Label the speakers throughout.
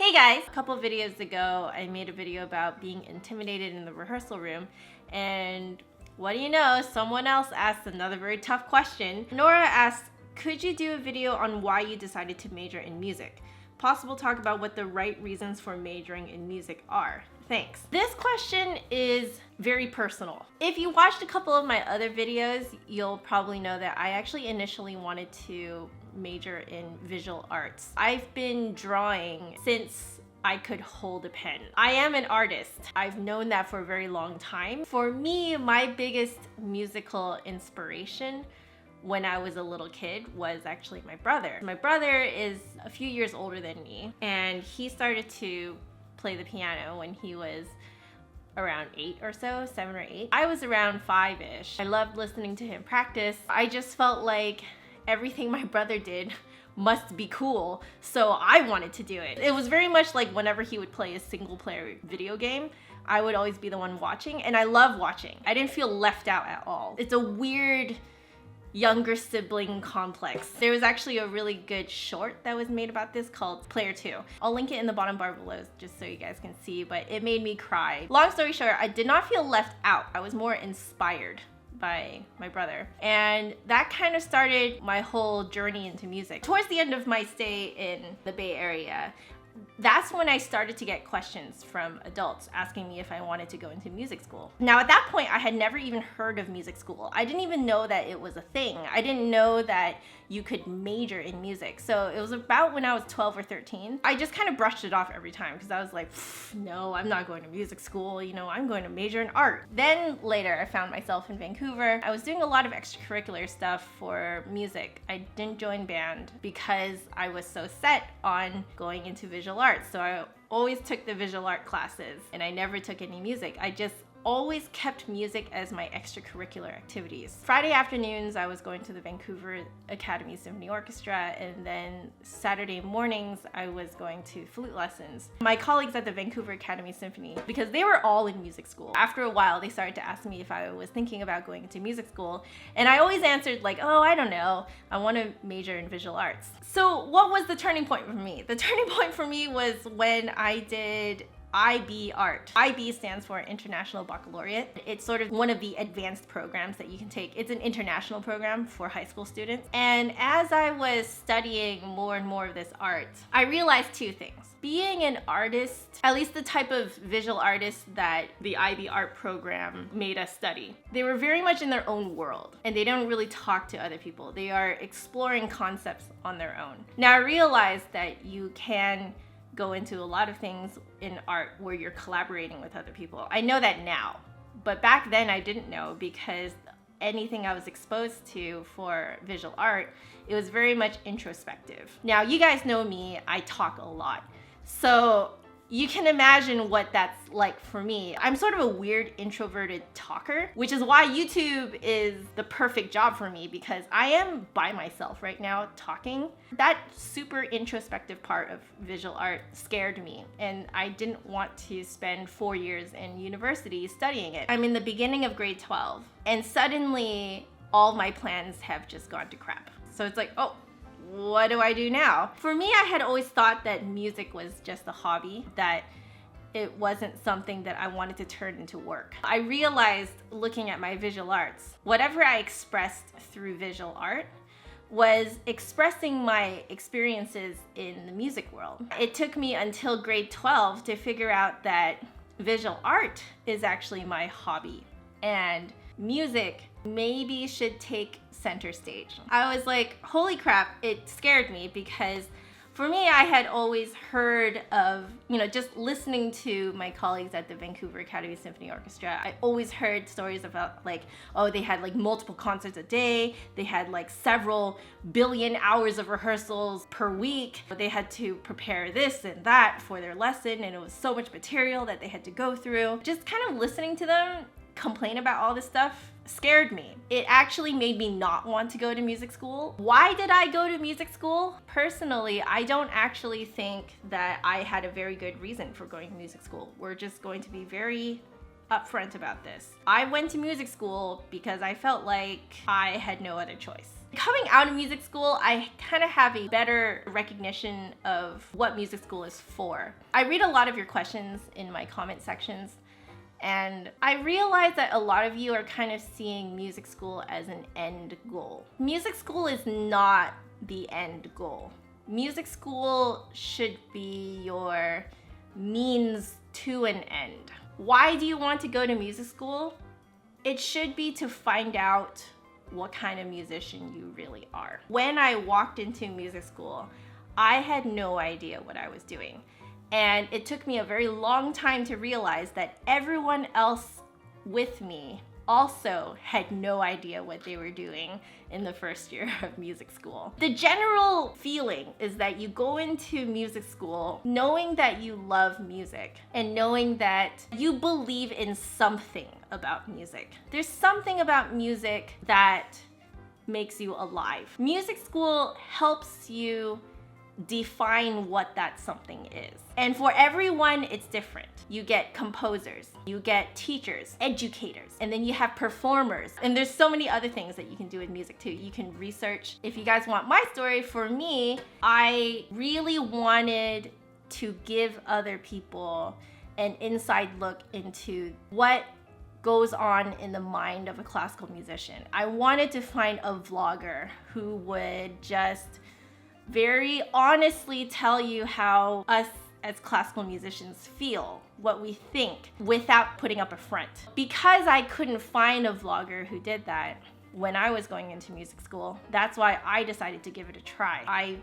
Speaker 1: Hey guys! A couple of videos ago, I made a video about being intimidated in the rehearsal room, and what do you know, someone else asked another very tough question. Nora asked, could you do a video on why you decided to major in music? Possible talk about what the right reasons for majoring in music are. Thanks. This question is very personal. If you watched a couple of my other videos, you'll probably know that I actually initially wanted to major in visual arts. I've been drawing since I could hold a pen. I am an artist. I've known that for a very long time. For me, my biggest musical inspiration when I was a little kid was actually my brother. My brother is a few years older than me, and he started to play the piano when he was around 8 or so, 7 or 8. I was around 5-ish. I loved listening to him practice. I just felt like everything my brother did must be cool, so I wanted to do it. It was very much like whenever he would play a single player video game, I would always be the one watching, and I love watching. I didn't feel left out at all. It's a weird younger sibling complex. There was actually a really good short that was made about this called Player 2. I'll link it in the bottom bar below just so you guys can see, but it made me cry. Long story short, I did not feel left out. I was more inspired by my brother. And that kind of started my whole journey into music. Towards the end of my stay in the Bay Area, that's when I started to get questions from adults asking me if I wanted to go into music school. Now at that point, I had never even heard of music school. I didn't even know that it was a thing. I didn't know that you could major in music. So it was about when I was 12 or 13. I just kind of brushed it off every time because I was like, no, I'm not going to music school. You know, I'm going to major in art. Then later I found myself in Vancouver. I was doing a lot of extracurricular stuff for music. I didn't join band because I was so set on going into visual arts. So I always took the visual art classes and I never took any music. I just always kept music as my extracurricular activities. Friday afternoons, I was going to the Vancouver Academy Symphony Orchestra, and then Saturday mornings, I was going to flute lessons. My colleagues at the Vancouver Academy Symphony, because they were all in music school, after a while, they started to ask me if I was thinking about going into music school, and I always answered like, oh, I don't know, I want to major in visual arts. So what was the turning point for me? The turning point for me was when I did IB Art. IB stands for International Baccalaureate. It's sort of one of the advanced programs that you can take. It's an international program for high school students. And as I was studying more and more of this art, I realized two things. Being an artist, at least the type of visual artist that the IB Art program made us study, they were very much in their own world and they don't really talk to other people. They are exploring concepts on their own. Now I realized that you can go into a lot of things in art where you're collaborating with other people. I know that now, but back then I didn't know because anything I was exposed to for visual art, it was very much introspective. Now you guys know me, I talk a lot. So you can imagine what that's like for me. I'm sort of a weird introverted talker, which is why YouTube is the perfect job for me because I am by myself right now talking. That super introspective part of visual art scared me, and I didn't want to spend 4 years in university studying it. I'm in the beginning of grade 12, and suddenly all my plans have just gone to crap. So it's like, oh, what do I do now? For me, I had always thought that music was just a hobby, that it wasn't something that I wanted to turn into work. I realized looking at my visual arts, whatever I expressed through visual art was expressing my experiences in the music world. It took me until grade 12 to figure out that visual art is actually my hobby and music maybe should take center stage. I was like, holy crap, it scared me because for me, I had always heard of, just listening to my colleagues at the Vancouver Academy Symphony Orchestra, I always heard stories about like, oh, they had like multiple concerts a day, they had like several billion hours of rehearsals per week, they had to prepare this and that for their lesson, and it was so much material that they had to go through. Just kind of listening to them complain about all this stuff scared me. It actually made me not want to go to music school. Why did I go to music school? Personally, I don't actually think that I had a very good reason for going to music school. We're just going to be very upfront about this. I went to music school because I felt like I had no other choice. Coming out of music school, I kind of have a better recognition of what music school is for. I read a lot of your questions in my comment sections, and I realize that a lot of you are kind of seeing music school as an end goal. Music school is not the end goal. Music school should be your means to an end. Why do you want to go to music school? It should be to find out what kind of musician you really are. When I walked into music school, I had no idea what I was doing. And it took me a very long time to realize that everyone else with me also had no idea what they were doing in the first year of music school. The general feeling is that you go into music school knowing that you love music and knowing that you believe in something about music. There's something about music that makes you alive. Music school helps you define what that something is. And for everyone, it's different. You get composers, you get teachers, educators, and then you have performers. And there's so many other things that you can do with music too. You can research. If you guys want my story, for me, I really wanted to give other people an inside look into what goes on in the mind of a classical musician. I wanted to find a vlogger who would just very honestly tell you how us as classical musicians feel, what we think, without putting up a front. Because I couldn't find a vlogger who did that when I was going into music school, that's why I decided to give it a try. I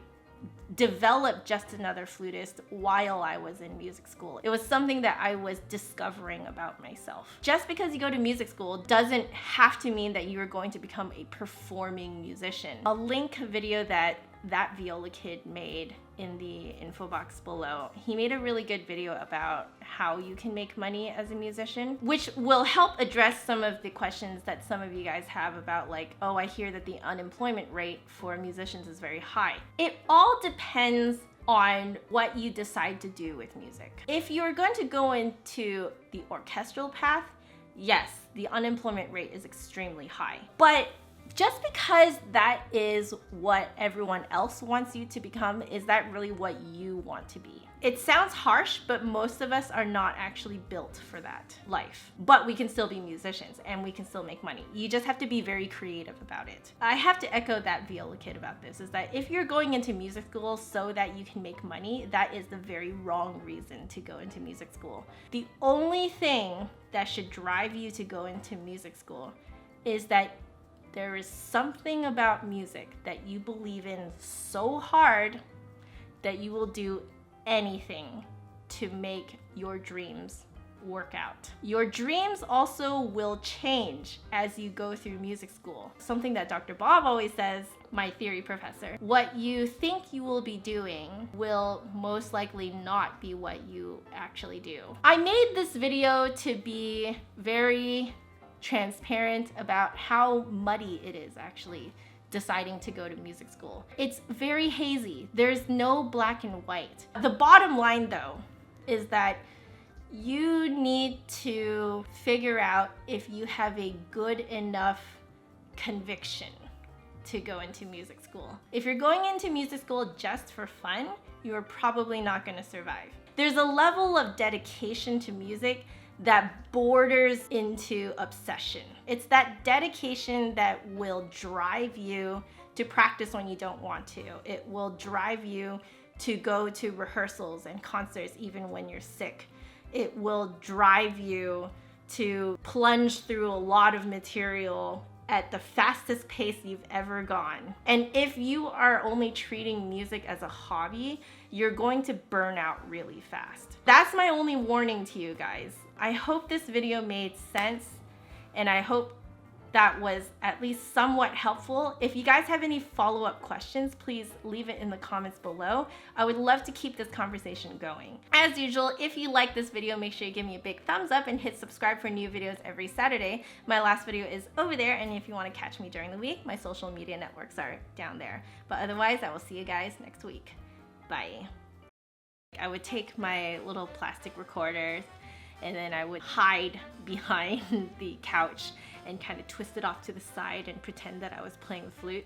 Speaker 1: developed Just Another Flutist while I was in music school. It was something that I was discovering about myself. Just because you go to music school doesn't have to mean that you're going to become a performing musician. I'll link a video that ThatViolaKid made in the info box below. He made a really good video about how you can make money as a musician, which will help address some of the questions that some of you guys have about like, oh, I hear that the unemployment rate for musicians is very high. It all depends on what you decide to do with music. If you're going to go into the orchestral path, yes, the unemployment rate is extremely high. But just because that is what everyone else wants you to become, is that really what you want to be? It sounds harsh, but most of us are not actually built for that life. But we can still be musicians and we can still make money. You just have to be very creative about it. I have to echo ThatViolaKid about this, is that if you're going into music school so that you can make money, that is the very wrong reason to go into music school. The only thing that should drive you to go into music school is that there is something about music that you believe in so hard that you will do anything to make your dreams work out. Your dreams also will change as you go through music school. Something that Dr. Bob always says, my theory professor, what you think you will be doing will most likely not be what you actually do. I made this video to be very transparent about how muddy it is actually deciding to go to music school. It's very hazy. There's no black and white. The bottom line though is that you need to figure out if you have a good enough conviction to go into music school. If you're going into music school just for fun, you are probably not going to survive. There's a level of dedication to music that borders into obsession. It's that dedication that will drive you to practice when you don't want to. It will drive you to go to rehearsals and concerts even when you're sick. It will drive you to plunge through a lot of material at the fastest pace you've ever gone. And if you are only treating music as a hobby, you're going to burn out really fast. That's my only warning to you guys. I hope this video made sense, and I hope that was at least somewhat helpful. If you guys have any follow-up questions, please leave it in the comments below. I would love to keep this conversation going. As usual, if you like this video, make sure you give me a big thumbs up and hit subscribe for new videos every Saturday. My last video is over there, and if you want to catch me during the week, my social media networks are down there. But otherwise, I will see you guys next week. Bye. I would take my little plastic recorders and then I would hide behind the couch and kind of twist it off to the side and pretend that I was playing the flute.